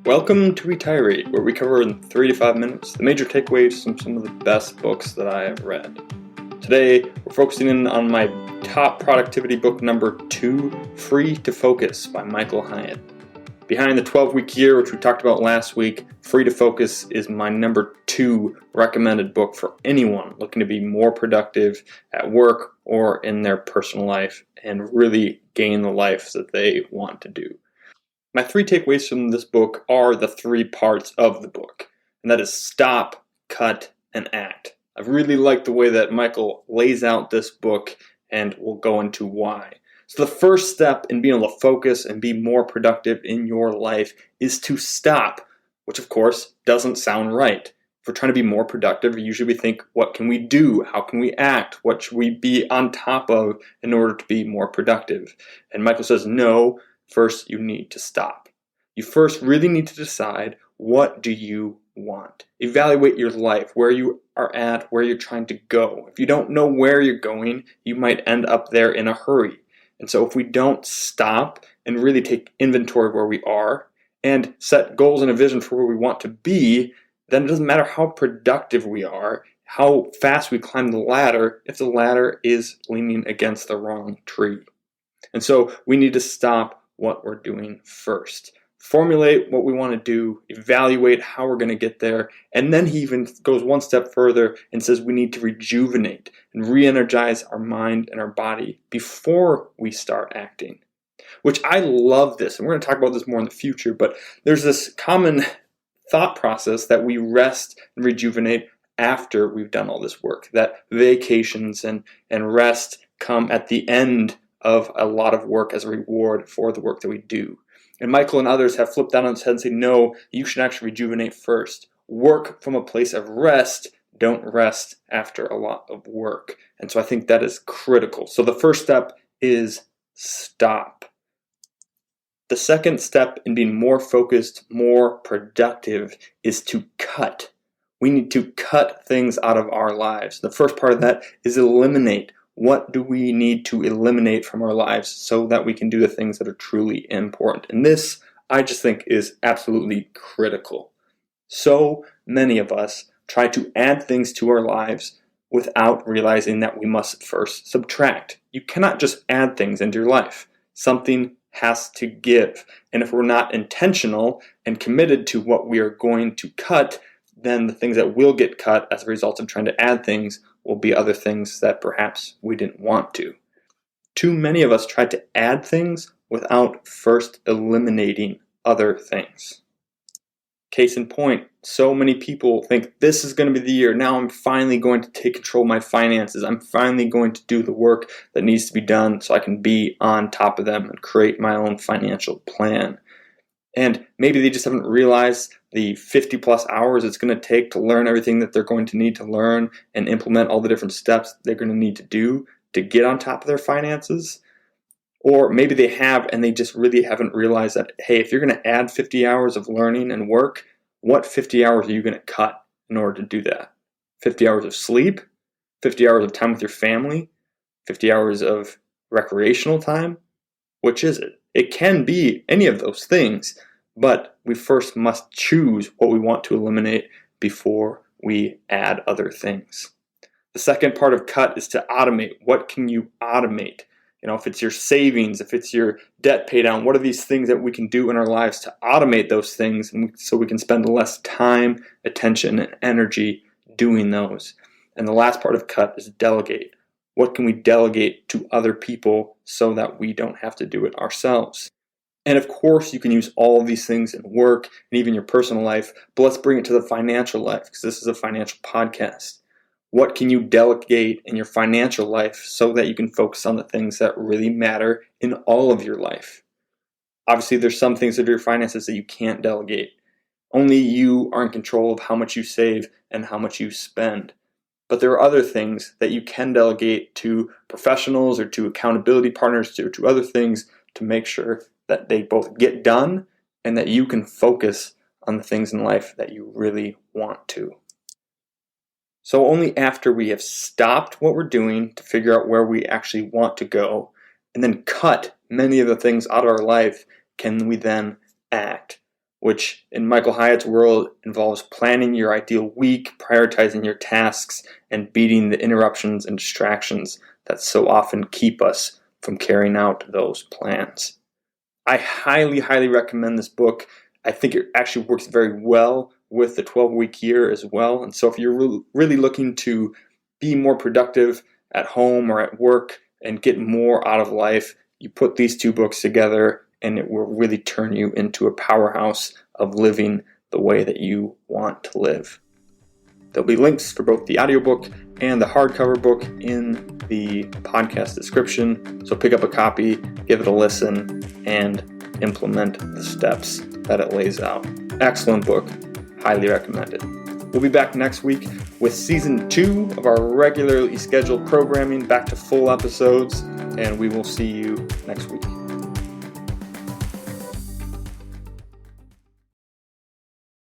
Welcome to Retiread, where we cover in 3 to 5 minutes the major takeaways from some of the best books that I have read. Today, we're focusing in on my top productivity book number 2, Free to Focus by Michael Hyatt. Behind the 12-week year, which we talked about last week, Free to Focus is my number 2 recommended book for anyone looking to be more productive at work or in their personal life and really gain the life that they want to do. My 3 takeaways from this book are the 3 parts of the book, and that is stop, cut, and act. I really like the way that Michael lays out this book, and we'll go into why. So the first step in being able to focus and be more productive in your life is to stop, which of course doesn't sound right. If we're trying to be more productive, usually we think, what can we do? How can we act? What should we be on top of in order to be more productive? And Michael says, no. First, you need to stop. You first really need to decide, what do you want? Evaluate your life, where you are at, where you're trying to go. If you don't know where you're going, you might end up there in a hurry. And so if we don't stop and really take inventory of where we are and set goals and a vision for where we want to be, then it doesn't matter how productive we are, how fast we climb the ladder, if the ladder is leaning against the wrong tree. And so we need to stop what we're doing first. Formulate what we want to do, evaluate how we're going to get there, and then he even goes one step further and says we need to rejuvenate and re-energize our mind and our body before we start acting. Which I love this, and we're going to talk about this more in the future, but there's this common thought process that we rest and rejuvenate after we've done all this work, that vacations and rest come at the end of a lot of work as a reward for the work that we do. And Michael and others have flipped that on its head and say, no, you should actually rejuvenate first. Work from a place of rest. Don't rest after a lot of work. And so I think that is critical. So the first step is stop. The second step in being more focused, more productive, is to cut. We need to cut things out of our lives. The first part of that is eliminate. What do we need to eliminate from our lives so that we can do the things that are truly important? And this, I just think, is absolutely critical. So many of us try to add things to our lives without realizing that we must first subtract. You cannot just add things into your life. Something has to give. And if we're not intentional and committed to what we are going to cut, then the things that will get cut as a result of trying to add things will be other things that perhaps we didn't want to. Too many of us try to add things without first eliminating other things. Case in point, so many people think this is going to be the year. Now I'm finally going to take control of my finances. I'm finally going to do the work that needs to be done so I can be on top of them and create my own financial plan. And maybe they just haven't realized the 50 plus hours it's going to take to learn everything that they're going to need to learn and implement all the different steps they're going to need to do to get on top of their finances. Or maybe they have and they just really haven't realized that, hey, if you're going to add 50 hours of learning and work, what 50 hours are you going to cut in order to do that? 50 hours of sleep? 50 hours of time with your family? 50 hours of recreational time? Which is it? It can be any of those things, but we first must choose what we want to eliminate before we add other things. The second part of cut is to automate. What can you automate? If it's your savings, if it's your debt pay down, what are these things that we can do in our lives to automate those things so we can spend less time, attention, and energy doing those? And the last part of cut is delegate. What can we delegate to other people so that we don't have to do it ourselves? And of course, you can use all of these things in work and even your personal life, but let's bring it to the financial life because this is a financial podcast. What can you delegate in your financial life so that you can focus on the things that really matter in all of your life? Obviously, there's some things that are your finances that you can't delegate. Only you are in control of how much you save and how much you spend. But there are other things that you can delegate to professionals or to accountability partners or to other things to make sure that they both get done and that you can focus on the things in life that you really want to. So only after we have stopped what we're doing to figure out where we actually want to go and then cut many of the things out of our life can we then act. which in Michael Hyatt's world involves planning your ideal week, prioritizing your tasks, and beating the interruptions and distractions that so often keep us from carrying out those plans. I highly, highly recommend this book. I think it actually works very well with the 12-week year as well. And so if you're really looking to be more productive at home or at work and get more out of life, you put these two books together and it will really turn you into a powerhouse of living the way that you want to live. There'll be links for both the audiobook and the hardcover book in the podcast description. So pick up a copy, give it a listen, and implement the steps that it lays out. Excellent book. Highly recommended. We'll be back next week with season 2 of our regularly scheduled programming, back to full episodes, and we will see you next week.